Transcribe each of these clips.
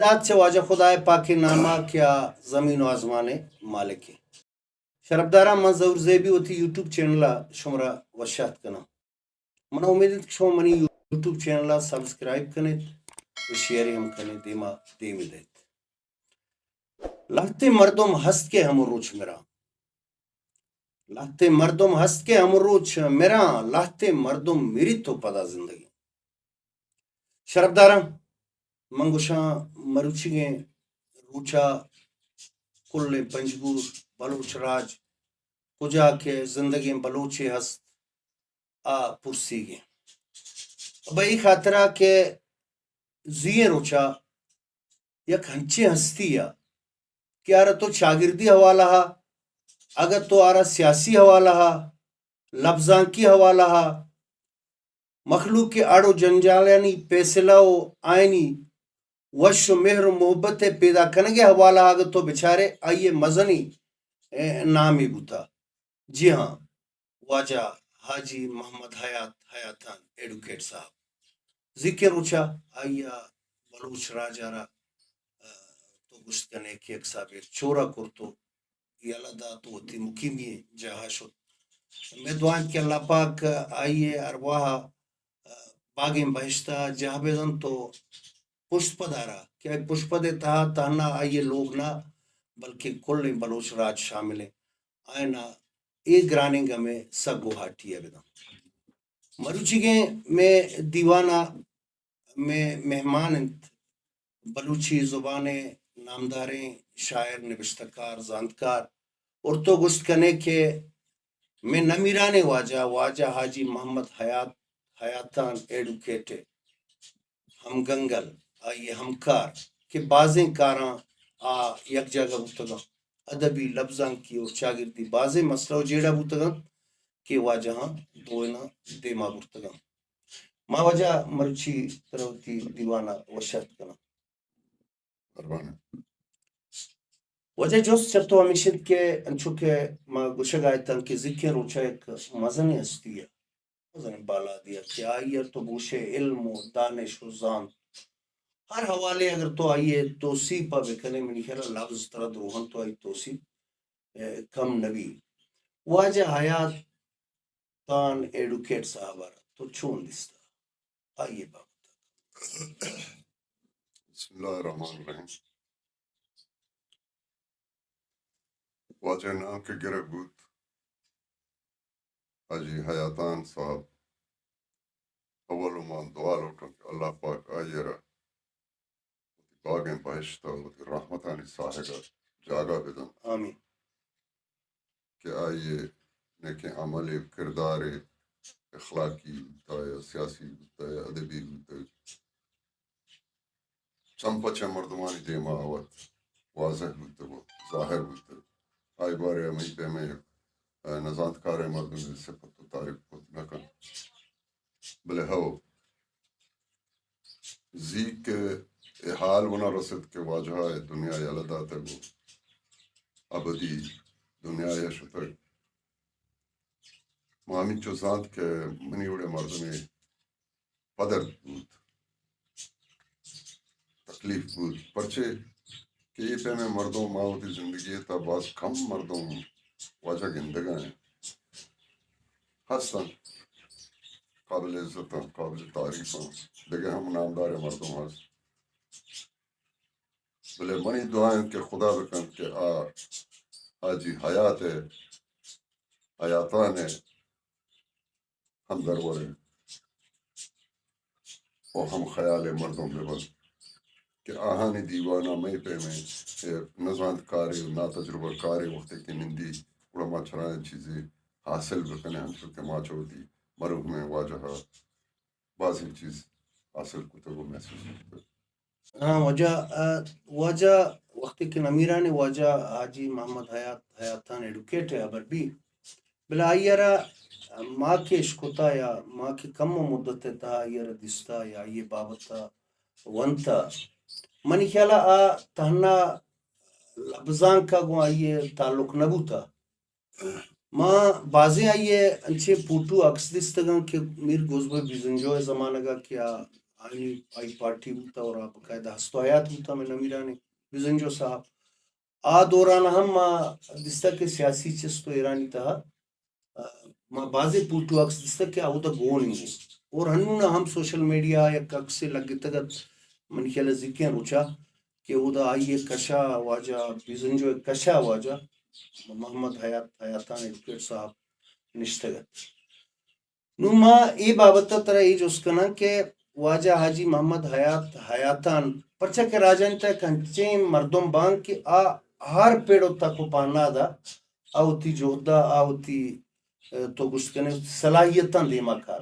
ذات سے واجہ خدای پاک نامہ کیا زمین و آزمان مالک ہے شربدارا من ضرور زیبی ہوتی یوٹیوب چینل شمرا وشات کنا منا امید شما منی یوٹیوب چینل سبسکرائب کنیت و شیئر ہم کنیت دیما دیمی دیت لاتے مردم ہست کے ہم روچ میرا لاتے مردم ہست کے ہم روچ میرا لاتے مردم میری تو پدا زندگی شربدارا منگوشاں مروچی روچا کل پنجگور بلوچ راج کجا کے زندگی بلوچی ہست پرسی گے بھائی خاطرہ کہ زیے روچا یک ہنچے ہستی یا کہ آرہ تو شاگردی حوالہ ہا اگر تو آرہ سیاسی حوالہ ہا لفظاں کی حوالہ ہا مخلوق کے آڑو جنجالیانی پیسلہ و آئینی وش و مہر و محبت پیدا کنگے حوالہ ہا اگر تو بچارے آئیے مزنی نامی بوتا جی ہاں واجہ حاجی محمد حیاتان ایڈوکیٹ صاحب ذکر روچا آئیا بلوچ راجارا تو گشت کنے کہ ایک صاحب چورا کرتو یلدا تو تی مکیمی جہاں شد میں دعائیں کہ اللہ پاک آئیے ارواح باغیں بہشتہ جہاں بیزن تو پشت پدارا کیا پشت پدے تہا تہنا آئیے لوگ نہ بلکہ کل بلوچ راج شامل ہیں آئینا ایک گراننگ میں سگ گوہاٹی ہے بیدن مروچی گئے میں دیوانہ میں مہمان بلوچی زبانیں نامداریں شاعر نوشتکار زانتکار اور تو گشت کنے کہ میں نمیرانے واجہ حاجی محمد حیاتان ایڈوکیٹ ہم گنگل آئیے ہمکار کہ بازیں کاراں یک جگہ بوتگا ادبی لفظاں کی اور شاگردی بازیں مسئلہ جیڑا بوتگا کہ واجہ ہاں دوئنا دیما بوتگا ما وجہ مرچی تروتی دیوانہ وشت کنا وجہ جوست چرتو ہمیشد کے انچو کہ ما گشگ آئیتاں کہ ذکر روچا ایک مزنی ہستی ہے مزنی بالا دیا کہ آئیے تو بوشے علم و دانش و زان ہر حوالے اگر تو آئیے توصیب پا بکنے منی خیرہ لفظ ترد روحن تو آئی توصیب کم نبی واجہ حیات تان ایڈوکیٹ صاحبہ تو چون دستا آئیے بابا بسم اللہ الرحمن الرحیم واجہ نام کے گرہ بود حاجی حیاتان صاحب اول مان دعا لوٹا کہ اللہ پاک آئیے رہا باغیں بہشتہ ہوتی رحمتانی صاحبہ جاگا بدن آمین کہ آئیے نیکیں عمل کردار اخلاقی ہوتا ہے سیاسی ہوتا ہے ادبی ہوتا ہے چمپچہ مردمانی دیما آوت واضح ہوتا ہے ظاہر ہوتا ہے آئی بارے ہمیں پہ میں نزانت کار مردم سے پتو تعریف کو نکن بلے ہو زی کے حال بنا رسد کے واجہ دنیا یلدا تگو ابدی دنیا یشتر مامی چو زانت کے منی وڑے مردمی پدر بود تکلیف بود پرچے کہ یہ پہ میں مردوں ماں زندگی تا بعض کم مردوں واجہ گندگاں ہیں ہستن قابل عزت ہیں قابل تعریف ہیں دیکھیں ہم نامدار مردوں ہست بلے منی دعائیں کہ خدا بکن کہ آجی حیات ہے حیاتان ہے ہم درور ہیں اور ہم خیال مردوں پہ بس کہ آہانی دیوانہ میں پہ میں نزانت کاری نا تجربہ کاری وقت کی نندی اڑا ما چھرائیں چیزیں حاصل بکنے ہم چلتے ما چوتی مروح میں واجہ بازی چیز حاصل کتے کو محسوس کرتے ہاں واجہ وقت کے نمیرانے واجہ حاجی محمد حیاتان ایڈوکیٹ ہے ابر بھی بلا آئیرہ ماں کے اشکتا یا ماں کے کم مدت تا آئیرہ دستا یا یہ بابتا ونتا منی خیالہ تہنا لفظاں کا گو آئیے تعلق نبوتا ماں بازیں آئیے انچے پوٹو عکس دستگاں کہ میر گوزبہ بیزنجوئے زمانہ گا کیا آئی پارٹی بوتا اور باقاعدہ ہستو حیات بوتا میں نمیرانے بزنجو صاحب آ دوران ہم دستا کے سیاسی چستو ایرانی تہا ما بازی پوٹو اکس دستا کہ آو دا گونی اور ہنونا ہم سوشل میڈیا یا ککسے لگے تگت من خیال ذکیاں روچا کہ او دا آئیے کشا واجہ بزنجو کشا واجہ محمد حیاتان ایڈوکیٹ صاحب نشتگت نو ما ای بابتا ترہ ای جس کنا کہ واجہ حاجی محمد حیاتان پرچہ کے راجان تا کنچیں مردم بانگ کہ ہر پیڑو تکو پانا دا آوتی جوہدہ آوتی تو گشت کنے صلاحیتاں دیما کار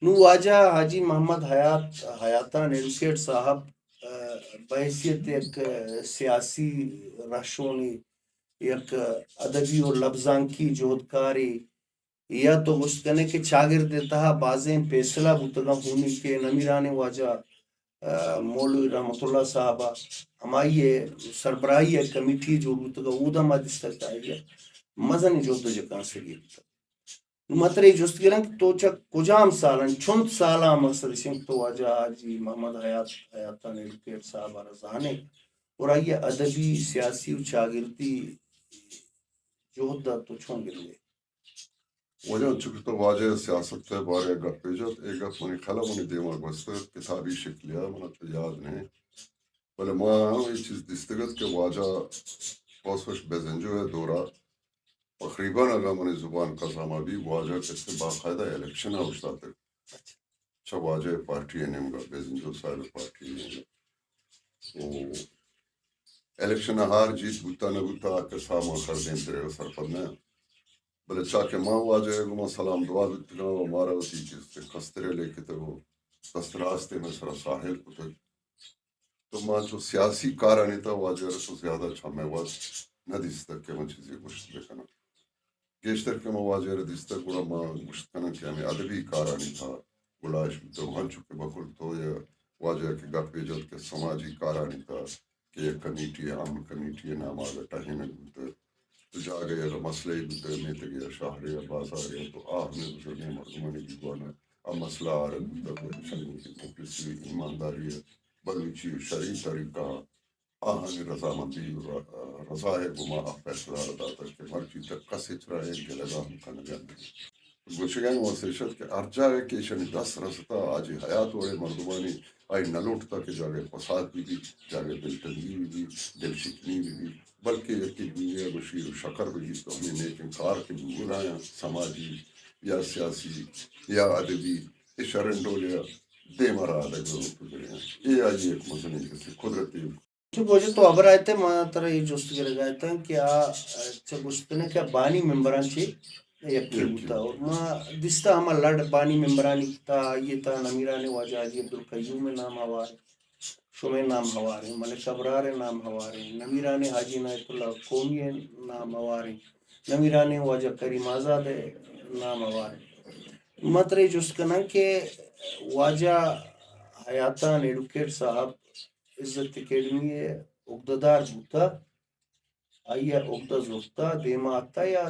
نو واجہ حاجی محمد حیاتان ایڈوکیٹ صاحب بحیثیت ایک سیاسی رہشونی یک ادبی و لفظاں کی جہدکاری یا تو گشت کنے کہ چاگرد تہا بازیں فیصلہ بوتگا ہونی کے نمیرانے واجہ مولوی رحمت اللہ صاحبہ ہمائی سربراہی ہے کمیٹی جو بوتگا اودا مادستا چاہیے مزن جو تو جکان سے گیتا مطرح جست گرن کہ تو چک کجام سالن چند سالہ مقصد سنگ تو واجہ حاجی محمد حیاتان ایڈوکیٹ صاحبہ رضانے اور آئیے ادبی سیاسی و چاگردی جوہدہ تو چھون گرنے وجہ چکر تو واجہ سیاست تے بارے گپ جت ایک گپ منی خلا منی دیماغ وسط کتابی شکلیا منا تو یاد نہیں بلے ماں یہ چیز دستگت کہ واجہ پاسوش بزنجو ہے دورہ تقریباً اگر منی زبان کا ساما بھی واجہ کس باقاعدہ الیکشن ہے اس تک اچھا واجہ پارٹی ہے نمگا بزنجو صاحب پارٹی ہے تو الیکشن ہار جیت بوتا نہ بوتا کہ ساما کر دیں تیرے سرپد نے بلے چاکہ ماں واجہ گما سلام دعا بیتنا و مارا وطی چیز کسترے لے کے تو کستراستے میں سر ساحل کتے تو ماں جو سیاسی کارانی تا واجہ رسو زیادہ چھمے واج نہ دیستا کہ من چیزی کچھ لکھنا گیشتر کے مواجہ ردیستا گوڑا ماں گشت کنا کہ ہمیں ادبی کارانی تھا گوڑاش تو ہن چکے بکل تو یا واجہ کے گپ پیجت کے سماجی کارانی تھا کہ یہ کمیٹی ہے امن کمیٹی ہے نام آگا ٹہنے گوتے تو جا گئے اگر مسئلہ ہی گوتے میں تے گیا شہر یا بازار یا تو آہ میں بزرگی مردمانی کی گوانا اب مسئلہ آ رہا گوتا کوئی شنگی کی مکلسی ایمانداری ہے بلوچی شرعی طریقہ آہنی رضامندی رضا ہے گما فیصلہ ردا تک کہ مرچی تک کسی چرا ہے کہ لگا ہم کھن گیا گوشگان واسیشت کہ ارجا ہے کہ شنی دس رستا آجی حیات ہوئے مردمانی آئی نلوٹتا کہ جاگے فساد بھی جاگے دل تنگی بھی دل شکنی بھی بلکہ یکی دنیا بشیر و شکر بھی تو ہمیں نیک انکار کے بلایا سماجی یا سیاسی یا ادبی اشارندو لیا دے مرا لگا یہ آئی ایک مزنی کسی قدرتی بوجھے تو ابر آئے تھے ماں ترہ یہ جوست گرے گئے تھا کہ گوشتنے کیا بانی ممبران چی یکی ہوتا اور ماں دستا ہما لڑ بانی ممبرانی تا یہ تا نمیرانے واجہ حاجی عبدالقیوم نام ہوارے شمع نام ہوارے ملک ابرار نام ہوارے نمیرانے حاجی نایت اللہ قومی نام ہوارے نمیرانے واجہ کریم آزاد نام ہوارے مطرح جوست کنا کہ واجہ حیاتان ایڈوکیٹ صاحب عزت اکیڈمی عقددار بوتا آئیے عقدہ زوکتا دیما آتا یا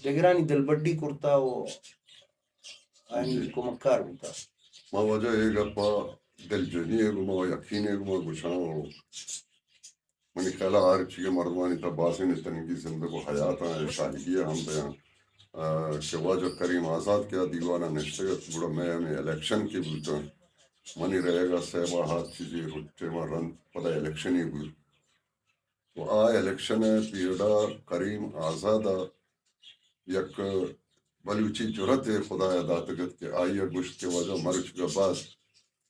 دگرانی دل بڑی کرتا وہ آئینی کو مکار بوتا ما وجہ ایک اپا دل جنی ہے گما یقین ہے گما گشاں منی خیالہ آر چیئے مردمانی تا باسن تنگی زندگو حیاتا ہے شاہدیہ ہم بیان کہ واجہ کریم آزاد کیا دیوانا نشتگت بڑا میں ہمیں الیکشن کی بوتا منی رہے گا سیبا ہاتھ چیزی رٹے میں رن پدا الیکشن ہی ہوئی تو الیکشن پیڑا کریم آزادہ یک بلوچی جرت خدا داتگت کے آئیے گشت کے وجہ مرچ کے بعد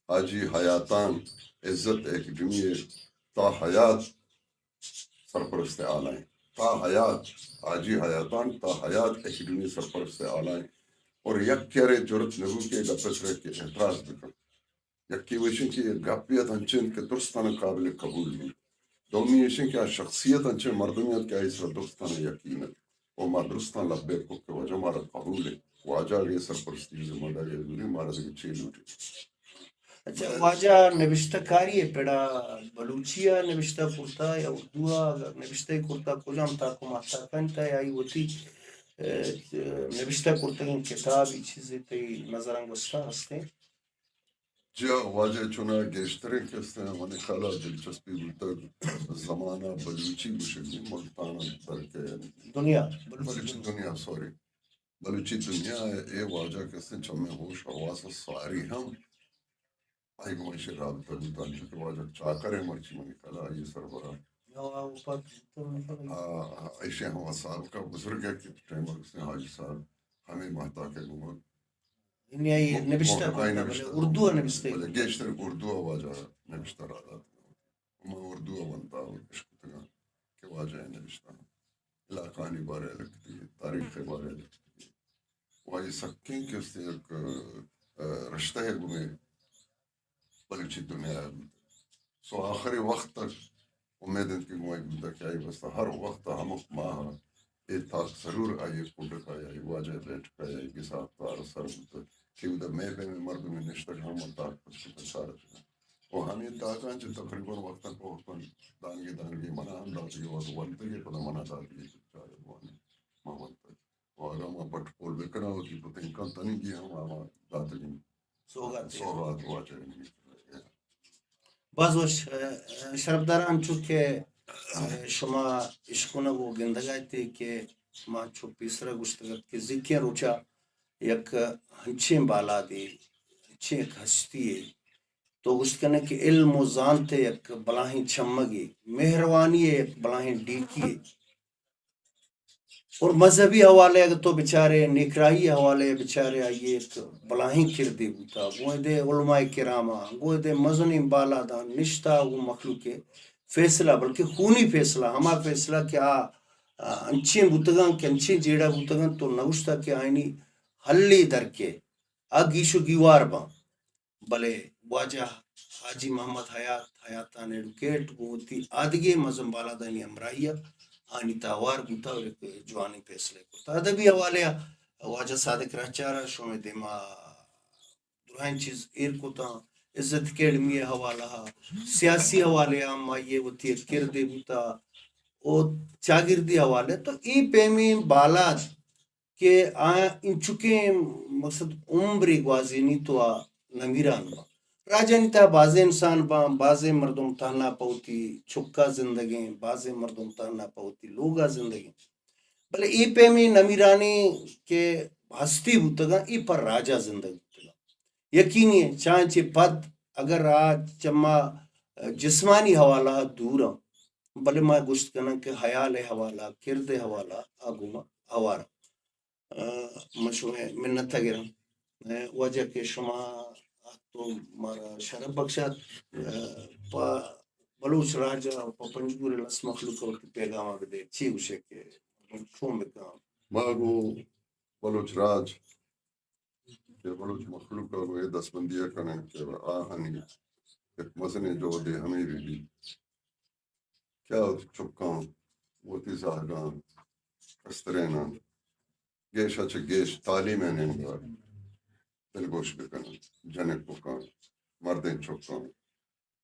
حاجی حیاتان عزت اکیڈمی تا حیات سرپرست آلائیں تا حیات حاجی حیاتان تا حیات اکیڈمی سرپرست آلائیں اور یک کیرے جرت نگو کے گپسرے کے اعتراض بکن یکی ویشن کی گپیت انچین کے درستان قابل قبول نہیں دومی ویشن کی شخصیت انچین مردمیت کیا اس درستان یقینت اور ما درستان لبے کو کہ وجہ مارا قبول ہے واجہ گئے سرپرستی ذمہ داری ضروری مارا دیکھ چیل اٹھے اچھا واجہ نوشتہ کاری ہے پیڑا بلوچیا نوشتہ کرتا یا اردوہ نوشتہ کرتا کجام تاکو ماتا کنتا یا ہوتی نوشتہ کرتا ان کتاب چیزیں تی نظران گستا ہستے جا واجہ چنا گیشترے کہتے ہیں من خیالہ دلچسپی بلتر زمانہ بلوچی گوشگی ملتانہ درکے دنیا بلوچی دنیا سوری بلوچی دنیا اے واجہ کہتے ہیں چمیں ہوش حواس ساری ہم آئی گمائشی رابطہ بلتان چکے واجہ چاکرے مرچی من خیالہ یہ سربراہ ایشے ہم صاحب کا بزرگ ہے کہ ٹیمر سے حاجی صاحب ہمیں مہتا کے گمت نبشتہ اردو نبشتہ بلے گیشتر اردو واجہ نبشتہ رادات میں اردو بنتا ہوں عشق تگا کہ واجہ نبشتہ علاقانی بارے لکھتی ہے تاریخ بارے لکھتی ہے واجہ سکیں کہ اس سے ایک رشتہ ہے گمیں بلوچی دنیا ہے سو آخری وقت تک امید ان کی گمائی بلتا کہ آئی بس ہر وقت ہم ماہ اے تاک ضرور آئیے کھوٹک آئی واجہ بیٹھ کا آئی کسا تار سر بلتا کہ ادھا میں بے میں مرد میں نشتر ہم تاک پس کتا سارت وہ ہمیں تاکان چھ تقریباً وقتا کو حکم دانگی منہ ہم داتی ہے وقت ولتگی پدا منہ داتی ہے چاہے بوانے ماں ولتگی وہ اگر ہم پٹ پول بکنا ہوتی تو تنکان تنگی ہم آما داتی سوغات واجہ نہیں بعض وش شربداران چونکہ شما اشکونا وہ گندگاتی کہ ما چھو پیسرا گشتگت کہ ذکر روچا یک ہنچیں بالا دی ہنچیں ایک ہستی ہے تو گشتگنے کہ علم و زانتے یک بلاہیں چمگی مہروانی ہے یک بلاہیں ڈیکی ہے اور مذہبی حوالے اگر تو بچارے نکراہی حوالے بچارے آئیے ایک بلاہیں کردے بوتا گوئے دے علماء کراما گوئے دے مزنی بالا دان نشتا وہ مخلوق فیصلہ بلکہ خونی فیصلہ ہما فیصلہ کیا انچیں بوتگاں کہ انچیں جیڑا بوتگاں تو نوشتا کہ آئینی حلی در کے آگیشو گیوار باں بلے واجہ حاجی محمد حیاتان ایڈوکیٹ بوتی آدگے مزم بالا دانی امراہیہ آنی تاوار بوتا اور ایک جوانی فیصلے کو ادبی حوالے واجہ صادق رہچارہ شومی دیما درہن چیز ایر کو تا عزت اکیڈمی حوالہ سیاسی حوالے ہم آئیے وہ تیر کردے بوتا اور چاگردی حوالے تو ای پیمی بالات کہ ان چکے مقصد عمری گوازینی تو نمیران با راجانی تا بعض انسان با بعض مردم تانا پوتی چھکا زندگیں بعض مردم تانا پوتی لوگا زندگیں بلے ای پیمی نمیرانی کے ہستی بوتگا ای پر راجہ زندگی بوتگا یقینی ہے چانچے پد اگر آج چما جسمانی حوالہ دورا بلے ما گشت کنا کہ حیال حوالہ کرد حوالہ آگوما آوارا مشروع منت گرم وجہ کہ شما تو مارا شرف بخشات بلوچ راجہ پنجگور لس مخلوق وقت پیغام آگے چی گوشے کہ چون بکام ماغو بلوچ راج کہ بلوچ مخلوق کو یہ دس بندیاں کریں کہ آہنی ایک مزنے جو دے ہمیں بھی کیا چکاں ووتی زاہگاں کسترینا گیش اچھے گیش تعلیم ہے نمگار دل گوش بکنا جنک بکان مردیں چکاں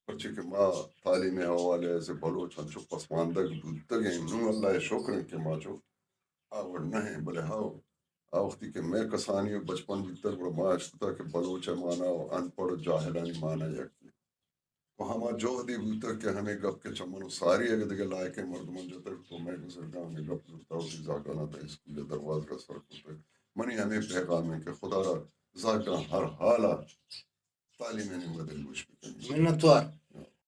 پرچہ کہ ماں تعلیم حوالے سے بلوچ ہم چک پسماندگ بودتگیں نو اللہ شکریں کہ ماں چک آوڑ نہیں بلے ہاؤ آوختی کہ میں کسانی بچپن بیتر بڑا ماں اشکتا کہ بلوچ مانا ان پڑھ جاہلانی مانا یکی تو ہما جو دی بیتر کہ ہمیں گپ کے چمنو ساری اگر دیکھے لائے کہ مردمان جو تک تو میں گزرگاں ہمیں گپ کرتا ہوں سی زاکانا تا اسکول درواز کا سر کرتا منی ہمیں پیغام ہے کہ خدا را زاکاں ہر حالا تعلیم نہیں مدل گوش بکنی منتوار